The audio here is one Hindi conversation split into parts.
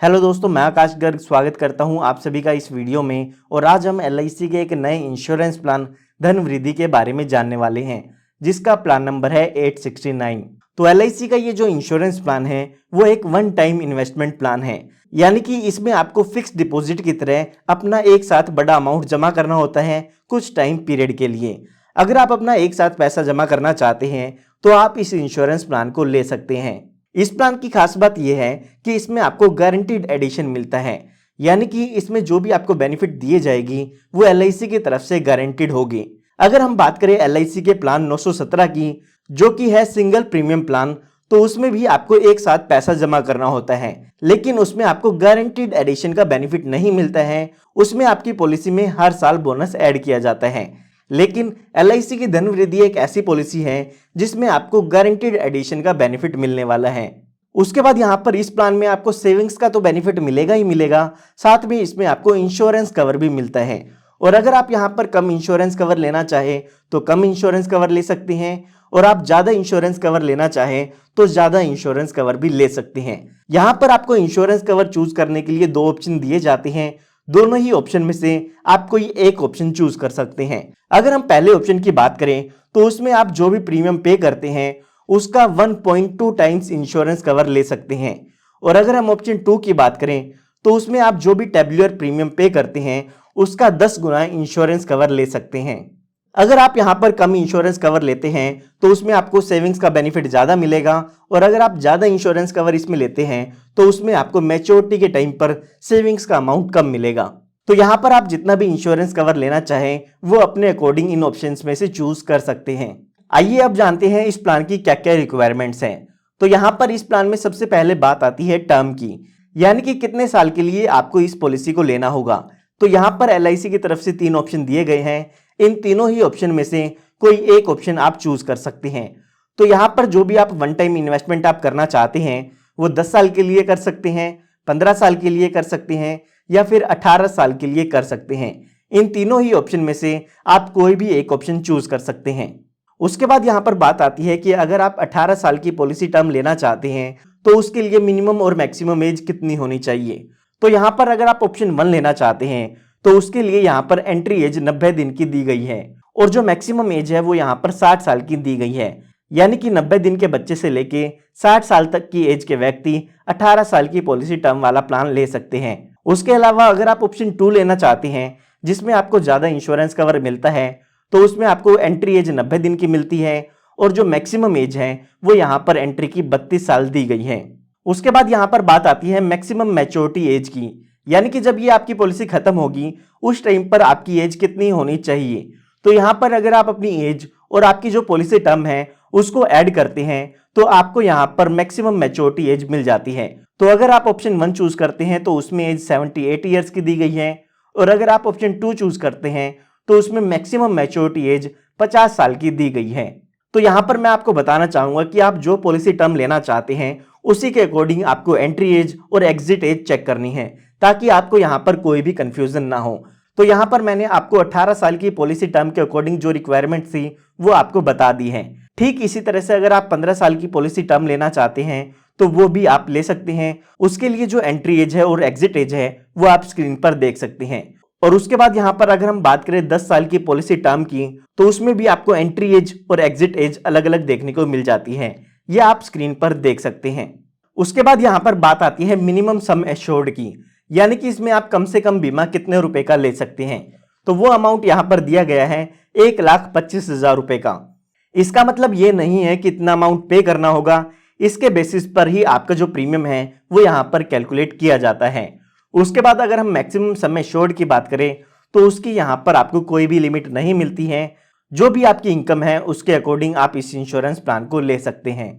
हेलो दोस्तों, मैं आकाश गर्ग स्वागत करता हूं आप सभी का इस वीडियो में। और आज हम एलआईसी के एक नए इंश्योरेंस प्लान धन वृद्धि के बारे में जानने वाले हैं, जिसका प्लान नंबर है 869। तो एलआईसी का ये जो इंश्योरेंस प्लान है वो एक वन टाइम इन्वेस्टमेंट प्लान है, यानी कि इसमें आपको फिक्स डिपॉजिट की तरह अपना एक साथ बड़ा अमाउंट जमा करना होता है कुछ टाइम पीरियड के लिए। अगर आप अपना एक साथ पैसा जमा करना चाहते हैं तो आप इस इंश्योरेंस प्लान को ले सकते हैं। इस प्लान की खास बात यह है कि इसमें आपको गारंटीड एडिशन मिलता है, यानी कि इसमें जो भी आपको बेनिफिट दिए जाएगी वो एलआईसी की तरफ से गारंटीड होगी। अगर हम बात करें एलआईसी के प्लान 917 की, जो कि है सिंगल प्रीमियम प्लान, तो उसमें भी आपको एक साथ पैसा जमा करना होता है, लेकिन उसमें आपको गारंटीड एडिशन का बेनिफिट नहीं मिलता है। उसमें आपकी पॉलिसी में हर साल बोनस ऐड किया जाता है। लेकिन एलआईसी की धन वृद्धि एक ऐसी पॉलिसी है जिसमें आपको गारंटीड एडिशन का बेनिफिट मिलने वाला है। उसके बाद यहाँ पर इस प्लान में आपको सेविंग्स का तो बेनिफिट मिलेगा ही मिलेगा, साथ में इसमें आपको इंश्योरेंस कवर भी मिलता है। और अगर आप यहाँ पर कम इंश्योरेंस कवर लेना चाहे तो कम इंश्योरेंस कवर ले सकते हैं, और आप ज़्यादा इंश्योरेंस कवर लेना चाहें तो ज़्यादा इंश्योरेंस कवर भी ले सकते हैं। यहाँ पर आपको इंश्योरेंस कवर चूज करने के लिए दो ऑप्शन दिए जाते हैं। दोनों ही ऑप्शन में से आप कोई एक ऑप्शन चूज कर सकते हैं। अगर हम पहले ऑप्शन की बात करें तो उसमें आप जो भी प्रीमियम पे करते हैं उसका 1.2 टाइम्स इंश्योरेंस कवर ले सकते हैं। और अगर हम ऑप्शन 2 की बात करें तो उसमें आप जो भी टेबुलर प्रीमियम पे करते हैं उसका 10 गुना इंश्योरेंस कवर ले सकते हैं। अगर आप यहाँ पर कम इंश्योरेंस कवर लेते हैं तो उसमें आपको सेविंग्स का बेनिफिट ज़्यादा मिलेगा, और अगर आप ज़्यादा इंश्योरेंस कवर इसमें लेते हैं तो उसमें आपको मैच्योरिटी के टाइम पर सेविंग्स का अमाउंट कम मिलेगा। तो यहाँ पर आप जितना भी इंश्योरेंस कवर लेना चाहें वो अपने अकॉर्डिंग इन ऑप्शंस में से चूज कर सकते हैं। आइए अब जानते हैं इस प्लान की क्या क्या रिक्वायरमेंट्स हैं। तो यहाँ पर इस प्लान में सबसे पहले बात आती है टर्म की, यानी कि कितने साल के लिए आपको इस पॉलिसी को लेना होगा। तो यहाँ पर एलआईसी की तरफ से 3 ऑप्शन दिए गए हैं। इन तीनों ही ऑप्शन में से कोई एक ऑप्शन आप चूज कर सकते हैं। तो यहाँ पर जो भी आप वन टाइम इन्वेस्टमेंट आप करना चाहते हैं वो 10 साल के लिए कर सकते हैं, 15 साल के लिए कर सकते हैं, या फिर 18 साल के लिए कर सकते हैं। इन तीनों ही ऑप्शन में से आप कोई भी एक ऑप्शन चूज कर सकते हैं। उसके बाद यहाँ पर बात आती है कि अगर आप 18 साल की पॉलिसी टर्म लेना चाहते हैं तो उसके लिए मिनिमम और मैक्सिमम एज कितनी होनी चाहिए। तो यहाँ पर अगर आप ऑप्शन 1 लेना चाहते हैं तो उसके लिए यहाँ पर एंट्री एज 90 दिन की दी गई है, और जो मैक्सिमम एज है वो यहाँ पर 60 साल की दी गई है, यानी कि 90 दिन के बच्चे से लेके 60 साल तक की एज के व्यक्ति 18 साल की पॉलिसी टर्म वाला प्लान ले सकते हैं। उसके अलावा अगर आप ऑप्शन 2 लेना चाहते हैं जिसमें आपको ज़्यादा इंश्योरेंस कवर मिलता है तो उसमें आपको एंट्री एज 90 दिन की मिलती है, और जो मैक्सिमम एज है वो यहाँ पर एंट्री की 32 साल दी गई है। उसके बाद यहाँ पर बात आती है मैक्सिमम मैच्योरिटी एज की, यानी कि जब ये आपकी पॉलिसी खत्म होगी उस टाइम पर आपकी एज कितनी होनी चाहिए। तो यहाँ पर अगर आप अपनी एज और आपकी जो पॉलिसी टर्म है उसको ऐड करते हैं तो आपको यहाँ पर मैक्सिमम मैच्योरिटी एज मिल जाती है। तो अगर आप ऑप्शन 1 चूज करते हैं तो उसमें एज 78 ईयर्स की दी गई है, और अगर आप ऑप्शन 2 चूज करते हैं तो उसमें मैक्सिमम मैच्योरिटी एज 50 साल की दी गई है। तो यहाँ पर मैं आपको बताना चाहूंगा कि आप जो पॉलिसी टर्म लेना चाहते हैं उसी के अकॉर्डिंग आपको एंट्री एज और एग्जिट एज चेक करनी है, ताकि आपको यहाँ पर कोई भी कंफ्यूजन ना हो। तो यहाँ पर मैंने आपको 18 साल की पॉलिसी टर्म के अकॉर्डिंग जो रिक्वायरमेंट थी वो आपको बता दी है। ठीक इसी तरह से अगर आप 15 साल की पॉलिसी टर्म लेना चाहते हैं तो वो भी आप ले सकते हैं। उसके लिए जो एंट्री एज है और एग्जिट एज है वो आप स्क्रीन पर देख सकते हैं। और उसके बाद यहाँ पर अगर हम बात करें 10 साल की पॉलिसी टर्म की तो उसमें भी आपको एंट्री एज और एग्जिट एज अलग अलग देखने को मिल जाती है, ये आप स्क्रीन पर देख सकते हैं। उसके बाद यहाँ पर बात आती है मिनिमम सम एश्योर्ड की, यानी कि इसमें आप कम से कम बीमा कितने रुपए का ले सकते हैं। तो वो अमाउंट यहाँ पर दिया गया है 1,25,000 रुपए का। इसका मतलब ये नहीं है कि इतना अमाउंट पे करना होगा, इसके बेसिस पर ही आपका जो प्रीमियम है वो यहाँ पर कैलकुलेट किया जाता है। उसके बाद अगर हम मैक्सिमम सम एश्योर्ड की बात करें तो उसकी यहाँ पर आपको कोई भी लिमिट नहीं मिलती है। जो भी आपकी इनकम है उसके अकॉर्डिंग आप इस इंश्योरेंस प्लान को ले सकते हैं।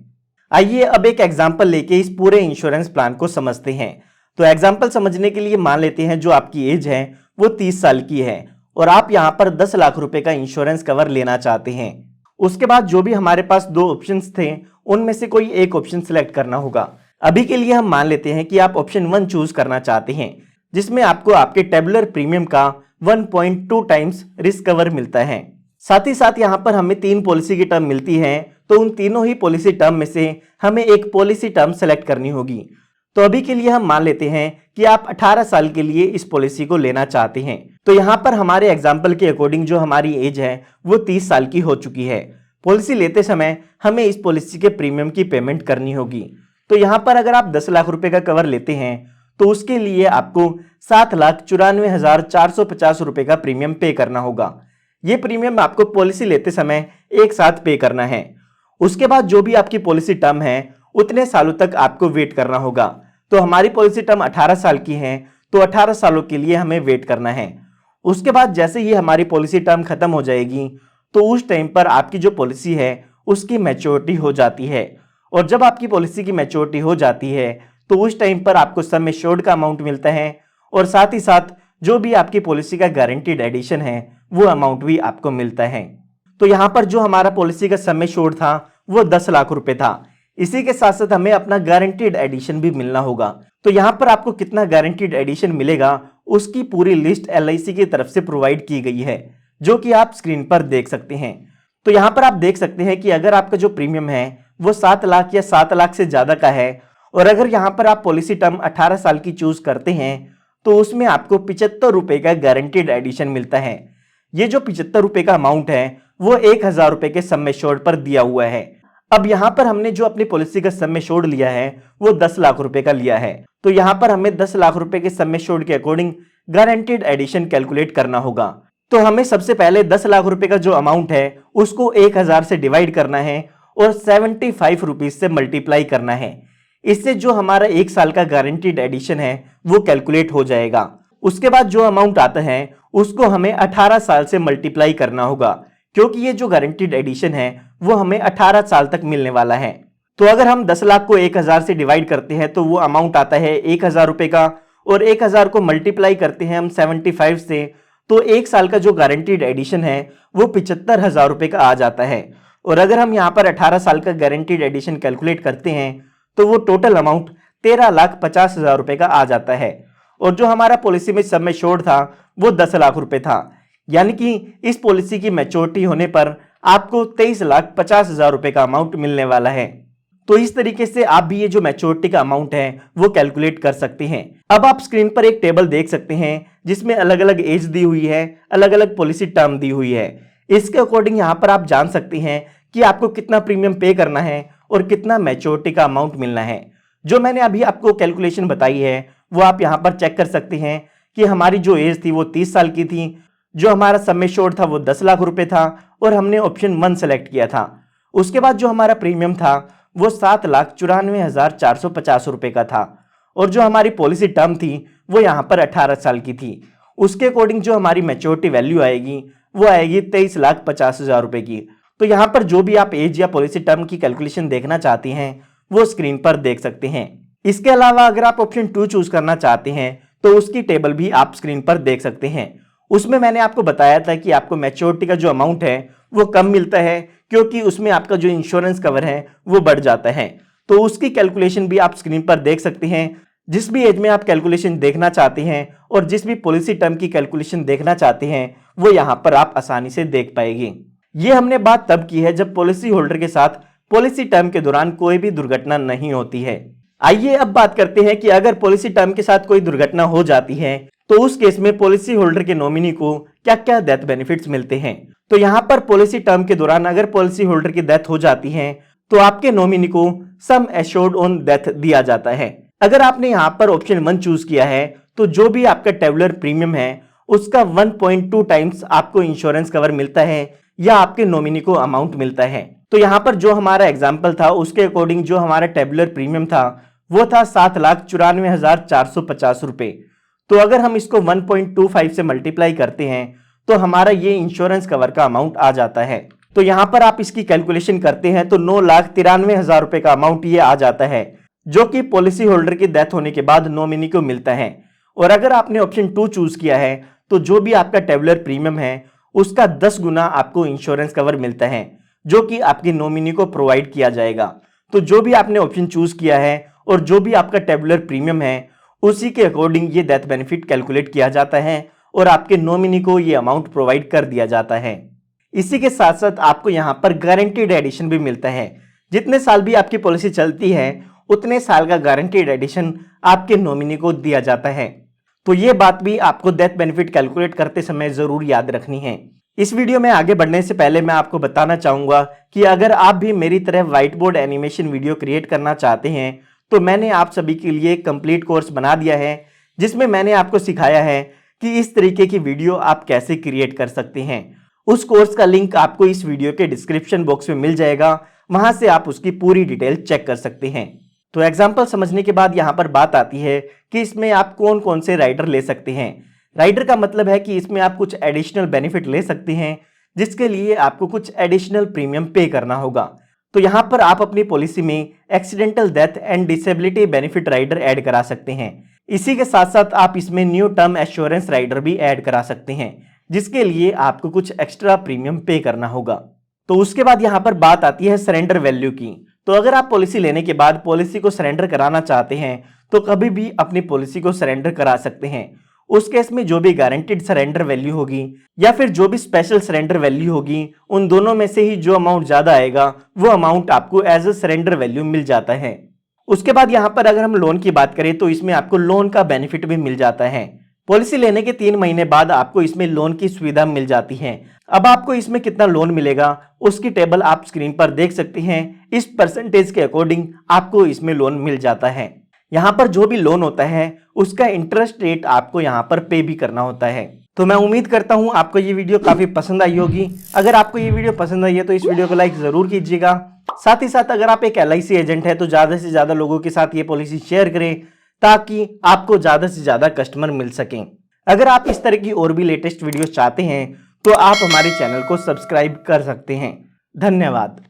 आइए अब एक एग्जांपल लेके इस पूरे इंश्योरेंस प्लान को समझते हैं। तो एग्जांपल समझने के लिए मान लेते हैं जो आपकी एज है वो 30 साल की है, और आप यहाँ पर 10 लाख रुपए का इंश्योरेंस कवर लेना चाहते हैं। उसके बाद जो भी हमारे पास दो ऑप्शंस थे उनमें से कोई एक ऑप्शन सिलेक्ट करना होगा। अभी के लिए हम मान लेते हैं कि आप ऑप्शन 1 चूज करना चाहते हैं, जिसमें आपको आपके टेबुलर प्रीमियम का 1.2 टाइम्स रिस्क कवर मिलता है। साथ ही साथ यहाँ पर हमें 3 पॉलिसी की टर्म मिलती है, तो उन तीनों ही पॉलिसी टर्म में से हमें एक पॉलिसी टर्म सेलेक्ट करनी होगी। तो अभी के लिए हम मान लेते हैं कि आप 18 साल के लिए इस पॉलिसी को लेना चाहते हैं। तो यहाँ पर हमारे एग्जाम्पल के अकॉर्डिंग जो हमारी एज है वो 30 साल की हो चुकी है। पॉलिसी लेते समय हमें इस पॉलिसी के प्रीमियम की पेमेंट करनी होगी। तो यहाँ पर अगर आप 10 लाख रुपए का कवर लेते हैं तो उसके लिए आपको 7,94,450 रुपए का प्रीमियम पे करना होगा। ये प्रीमियम आपको पॉलिसी लेते समय एक साथ पे करना है। उसके बाद जो भी आपकी पॉलिसी टर्म है उतने सालों तक आपको वेट करना होगा। तो हमारी पॉलिसी टर्म 18 साल की है, तो 18 सालों के लिए हमें वेट करना है। उसके बाद जैसे ही हमारी पॉलिसी टर्म खत्म हो जाएगी तो उस टाइम पर आपकी जो पॉलिसी है उसकी मैच्योरिटी हो जाती है। और जब आपकी पॉलिसी की मैच्योरिटी हो जाती है तो उस टाइम पर आपको सम एश्योर्ड का अमाउंट मिलता है और साथ ही साथ जो भी आपकी पॉलिसी का गारंटीड एडिशन है वो अमाउंट भी आपको मिलता है। तो यहाँ पर जो हमारा पॉलिसी का सम एश्योर्ड था वो 10 लाख रुपए था। इसी के साथ साथ हमें अपना गारंटीड एडिशन भी मिलना होगा। तो यहाँ पर आपको कितना गारंटीड एडिशन मिलेगा उसकी पूरी लिस्ट LIC की तरफ से प्रोवाइड की गई है, जो कि आप स्क्रीन पर देख सकते हैं। तो यहाँ पर आप देख सकते हैं कि अगर आपका जो प्रीमियम है वो 7 लाख या 7 लाख से ज्यादा का है और अगर यहाँ पर आप पॉलिसी टर्म 18 साल की चूज करते हैं तो उसमें आपको 75 रुपए का गारंटीड एडिशन मिलता है। ये जो 75 रुपए का अमाउंट है वो 1,000 रुपए के सम एश्योर्ड पर दिया हुआ है। अब यहाँ पर हमने जो अपनी पॉलिसी का सम एश्योर्ड लिया है वो 10 लाख रुपए का लिया है। तो यहाँ पर हमें 10 लाख रुपए के सम एश्योर्ड के अकॉर्डिंग गारंटीड एडिशन कैलकुलेट करना होगा। तो हमें सबसे पहले 10 लाख रुपए का जो अमाउंट है उसको 1,000 से डिवाइड करना है और 75 रुपीज से मल्टीप्लाई करना है। इससे जो हमारा 1 साल का गारंटीड एडिशन है वो कैलकुलेट हो जाएगा। उसके बाद जो अमाउंट आता है उसको हमें 18 साल से मल्टीप्लाई करना होगा, क्योंकि ये जो गारंटीड एडिशन है वो हमें 18 साल तक मिलने वाला है। तो अगर हम 10 लाख को 1,000 से डिवाइड करते हैं तो वो अमाउंट आता है 1,000 रुपए का और 1,000 को मल्टीप्लाई करते हैं हम 75 से, तो 1 साल का जो गारंटीड एडिशन है वो 75,000 रुपए का आ जाता है। और अगर हम यहाँ पर 18 साल का गारंटीड एडिशन कैलकुलेट करते हैं तो वो टोटल अमाउंट 13,50,000 रुपए का आ जाता है। और जो हमारा पॉलिसी में सम एश्योर्ड था वो 10 लाख रुपए था, यानी कि इस पॉलिसी की मैच्योरिटी होने पर आपको 23,50,000 रुपए का अमाउंट मिलने वाला है। तो इस तरीके से आप भी ये जो मैच्योरिटी का अमाउंट है वो कैलकुलेट कर सकते हैं। अब आप स्क्रीन पर एक टेबल देख सकते हैं जिसमें अलग अलग एज दी हुई है, अलग अलग पॉलिसी टर्म दी हुई है। इसके अकॉर्डिंग यहाँ पर आप जान सकते हैं कि आपको कितना प्रीमियम पे करना है और कितना मैच्योरिटी का अमाउंट मिलना है। जो मैंने अभी आपको कैलकुलेशन बताई है वो आप यहाँ पर चेक कर सकते हैं कि हमारी जो एज थी वो 30 साल की थी, जो हमारा सम एश्योर्ड था वो 10 लाख रुपए था और हमने ऑप्शन 1 सेलेक्ट किया था। उसके बाद जो हमारा प्रीमियम था वो 7,94,450 रुपए का था और जो हमारी पॉलिसी टर्म थी वो यहाँ पर 18 साल की थी। उसके अकॉर्डिंग जो हमारी मैच्योरिटी वैल्यू आएगी वो आएगी 23,50,000 रुपए की। तो यहाँ पर जो भी आप एज या पॉलिसी टर्म की कैलकुलेशन देखना चाहते हैं वो स्क्रीन पर देख सकते हैं। इसके अलावा अगर आप ऑप्शन 2 चूज करना चाहते हैं तो उसकी टेबल भी आप स्क्रीन पर देख सकते हैं। उसमें मैंने आपको बताया था कि आपको मैच्योरिटी का जो अमाउंट है वो कम मिलता है, क्योंकि उसमें आपका जो इंश्योरेंस कवर है वो बढ़ जाता है। तो उसकी कैलकुलेशन भी आप स्क्रीन पर देख सकते हैं। जिस भी एज में आप कैलकुलेशन देखना चाहते हैं और जिस भी पॉलिसी टर्म की कैलकुलेशन देखना चाहते हैं वो यहाँ पर आप आसानी से देख पाएंगे। ये हमने बात तब की है जब पॉलिसी होल्डर के साथ पॉलिसी टर्म के दौरान कोई भी दुर्घटना नहीं होती है। आइए अब बात करते हैं कि अगर पॉलिसी टर्म के साथ कोई दुर्घटना हो जाती है तो उस केस में पॉलिसी होल्डर के नॉमिनी को क्या क्या डेथ बेनिफिट्स मिलते हैं। तो यहाँ पर पॉलिसी टर्म के दौरान अगर पॉलिसी होल्डर की डेथ हो जाती है तो आपके नॉमिनी को सम एश्योर्ड ऑन डेथ दिया जाता है। अगर आपने यहाँ पर ऑप्शन 1 चूज किया है तो जो भी आपका टेबुलर प्रीमियम है उसका 1.2 टाइम्स आपको इंश्योरेंस कवर मिलता है या आपके नॉमिनी को अमाउंट मिलता है। तो यहाँ पर जो हमारा एग्जाम्पल था उसके अकॉर्डिंग जो हमारा टेबुलर प्रीमियम था वो था 7,94,450 रुपए। तो अगर हम इसको 1.25 से मल्टीप्लाई करते हैं तो हमारा ये इंश्योरेंस कवर का अमाउंट आ जाता है। तो यहाँ पर आप इसकी कैलकुलेशन करते हैं तो 9,93,000 रुपए का अमाउंट ये आ जाता है, जो कि पॉलिसी होल्डर की डेथ होने के बाद नॉमिनी को मिलता है। और अगर आपने ऑप्शन 2 चूज किया है तो जो भी आपका टेबुलर प्रीमियम है उसका 10 गुना आपको इंश्योरेंस कवर मिलता है, जो कि आपकी नॉमिनी को प्रोवाइड किया जाएगा। तो जो भी आपने ऑप्शन चूज किया है और जो भी आपका टेबुलर प्रीमियम है उसी के अकॉर्डिंग ये डेथ बेनिफिट कैलकुलेट किया जाता है और आपके नॉमिनी को ये अमाउंट प्रोवाइड कर दिया जाता है। इसी के साथ साथ आपको यहाँ पर गारंटीड एडिशन भी मिलता है। जितने साल भी आपकी पॉलिसी चलती है उतने साल का गारंटीड एडिशन आपके नॉमिनी को दिया जाता है। तो ये बात भी आपको डेथ बेनिफिट कैलकुलेट करते समय जरूर याद रखनी है। इस वीडियो में आगे बढ़ने से पहले मैं आपको बताना चाहूंगा कि अगर आप भी मेरी तरह white board animation video create करना चाहते हैं तो मैंने आप सभी के लिए एक कंप्लीट कोर्स बना दिया है, जिसमें मैंने आपको सिखाया है कि इस तरीके की वीडियो आप कैसे क्रिएट कर सकते हैं। उस कोर्स का लिंक आपको इस वीडियो के डिस्क्रिप्शन बॉक्स में मिल जाएगा, वहां से आप उसकी पूरी डिटेल चेक कर सकते हैं। तो एग्जाम्पल समझने के बाद यहाँ पर बात आती है कि इसमें आप कौन कौन से राइडर ले सकते हैं। राइडर का मतलब है कि इसमें आप कुछ एडिशनल बेनिफिट ले सकते हैं, जिसके लिए आपको कुछ एडिशनल प्रीमियम पे करना होगा। तो यहाँ पर आप अपनी पॉलिसी में accidental death and disability benefit rider add करा सकते हैं। इसी के साथ साथ आप इसमें न्यू टर्म एश्योरेंस राइडर भी ऐड करा सकते हैं, जिसके लिए आपको कुछ एक्स्ट्रा प्रीमियम पे करना होगा। तो उसके बाद यहाँ पर बात आती है सरेंडर वैल्यू की। तो अगर आप पॉलिसी लेने के बाद पॉलिसी को सरेंडर कराना चाहते हैं तो कभी भी अपनी पॉलिसी को सरेंडर करा सकते हैं। उस केस में जो भी गारंटीड सरेंडर वैल्यू होगी या फिर जो भी स्पेशल सरेंडर वैल्यू होगी, उन दोनों में से ही जो अमाउंट ज्यादा आएगा वो अमाउंट आपको एज अ सरेंडर वैल्यू मिल जाता है। उसके बाद यहाँ पर अगर हम लोन की बात करें तो इसमें आपको लोन का बेनिफिट भी मिल जाता है। पॉलिसी लेने के 3 महीने बाद आपको इसमें लोन की सुविधा मिल जाती है। अब आपको इसमें कितना लोन मिलेगा उसकी टेबल आप स्क्रीन पर देख सकते हैं। इस परसेंटेज के अकॉर्डिंग आपको इसमें लोन मिल जाता है। यहाँ पर जो भी लोन होता है उसका इंटरेस्ट रेट आपको यहाँ पर पे भी करना होता है। तो मैं उम्मीद करता हूँ आपको ये वीडियो काफी पसंद आई होगी। अगर आपको ये वीडियो पसंद आई है तो इस वीडियो को लाइक जरूर कीजिएगा। साथ ही साथ अगर आप एक LIC एजेंट है तो ज्यादा से ज्यादा लोगों के साथ ये पॉलिसी शेयर करें, ताकि आपको ज्यादा से ज्यादा कस्टमर मिल सकें। अगर आप इस तरह की और भी लेटेस्ट वीडियोस चाहते हैं तो आप हमारे चैनल को सब्सक्राइब कर सकते हैं। धन्यवाद।